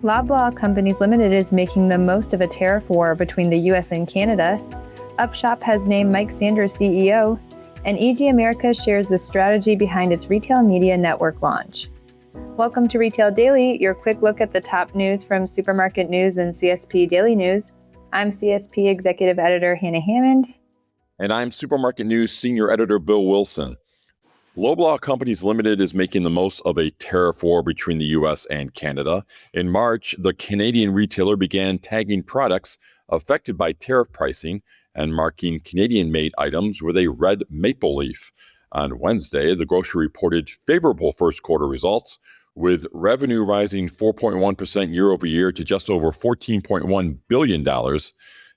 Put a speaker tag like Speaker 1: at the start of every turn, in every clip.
Speaker 1: Loblaw Companies Ltd is making the most of a tariff war between the U.S. and Canada. Upshop has named Mike Sanders CEO, and EG America shares the strategy behind its retail media network launch. Welcome to Retail Daily, your quick look at the top news from Supermarket News and CSP Daily News. I'm CSP Executive Editor Hannah Hammond.
Speaker 2: And I'm Supermarket News Senior Editor Bill Wilson. Loblaw Companies Ltd is making the most of a tariff war between the U.S. and Canada. In March, the Canadian retailer began tagging products affected by tariff pricing and marking Canadian-made items with a red maple leaf. On Wednesday, the grocery reported favorable first quarter results, with revenue rising 4.1% year over year to just over $14.1 billion.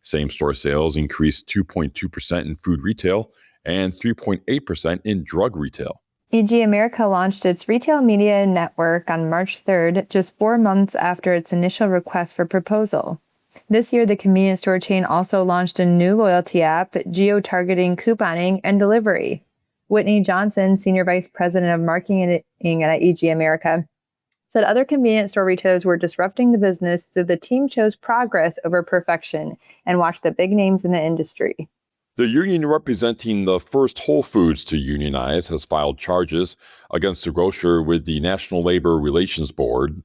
Speaker 2: Same-store sales increased 2.2% in food retail and 3.8% in drug retail.
Speaker 1: EG America launched its retail media network on March 3rd, just 4 months after its initial request for proposal. This year, the convenience store chain also launched a new loyalty app, geo-targeting couponing and delivery. Whitney Johnson, Senior Vice President of Marketing at EG America, said other convenience store retailers were disrupting the business, so the team chose progress over perfection and watched the big names in the industry.
Speaker 2: The union representing the first Whole Foods to unionize has filed charges against the grocer with the National Labor Relations Board.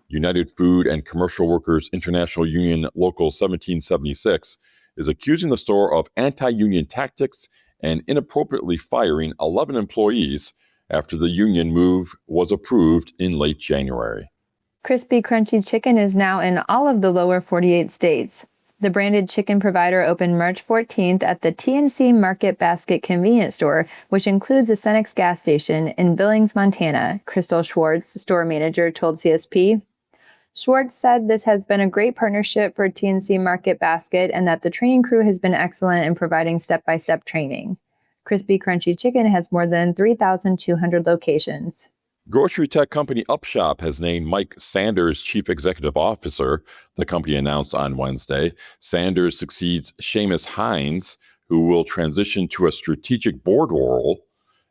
Speaker 2: United Food and Commercial Workers International Union Local 1776 is accusing the store of anti-union tactics and inappropriately firing 11 employees after the union move was approved in late January.
Speaker 1: Crispy Crunchy Chicken is now in all of the lower 48 states. The branded chicken provider opened March 14th at the TNC Market Basket convenience store, which includes a Cenex gas station in Billings, Montana, Crystal Schwartz, store manager, told CSP. Schwartz said this has been a great partnership for TNC Market Basket and that the training crew has been excellent in providing step-by-step training. Crispy Crunchy Chicken has more than 3,200 locations.
Speaker 2: Grocery tech company Upshop has named Mike Sanders Chief Executive Officer, the company announced on Wednesday. Sanders succeeds Seamus Hines, who will transition to a strategic board role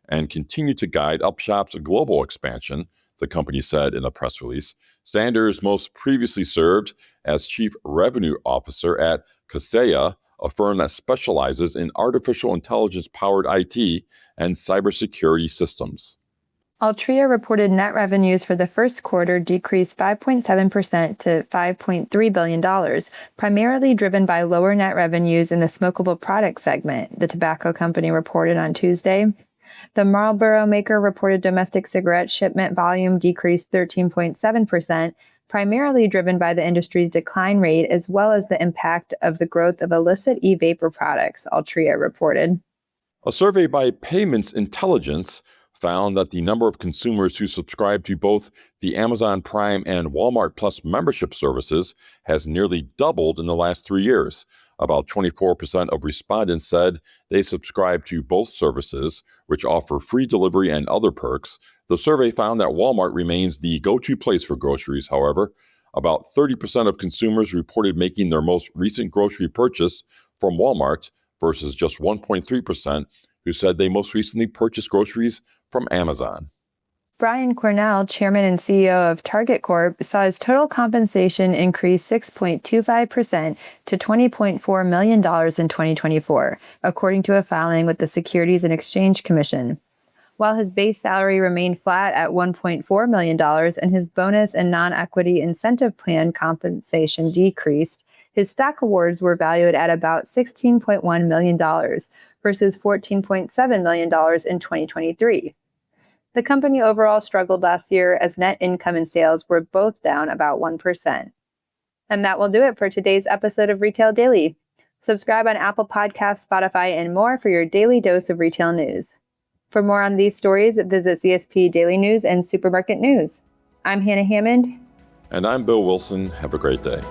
Speaker 2: and continue to guide Upshop's global expansion, the company said in a press release. Sanders most previously served as Chief Revenue Officer at Kaseya, a firm that specializes in artificial intelligence-powered IT and cybersecurity systems.
Speaker 1: Altria reported net revenues for the first quarter decreased 5.7% to $5.3 billion, primarily driven by lower net revenues in the smokable product segment, the tobacco company reported on Tuesday. The Marlboro maker reported domestic cigarette shipment volume decreased 13.7%, primarily driven by the industry's decline rate as well as the impact of the growth of illicit e-vapor products, Altria reported.
Speaker 2: A survey by Payments Intelligence found that the number of consumers who subscribe to both the Amazon Prime and Walmart Plus membership services has nearly doubled in the last 3 years. About 24% of respondents said they subscribe to both services, which offer free delivery and other perks. The survey found that Walmart remains the go-to place for groceries. However, about 30% of consumers reported making their most recent grocery purchase from Walmart versus just 1.3% who said they most recently purchased groceries from Amazon.
Speaker 1: Brian Cornell, chairman and CEO of Target Corp, saw his total compensation increase 6.25% to $20.4 million in 2024, according to a filing with the Securities and Exchange Commission. While his base salary remained flat at $1.4 million and his bonus and non-equity incentive plan compensation decreased, his stock awards were valued at about $16.1 million versus $14.7 million in 2023. The company overall struggled last year as net income and sales were both down about 1%. And that will do it for today's episode of Retail Daily. Subscribe on Apple Podcasts, Spotify, and more for your daily dose of retail news. For more on these stories, visit CSP Daily News and Supermarket News. I'm Hannah Hammond.
Speaker 2: And I'm Bill Wilson. Have a great day.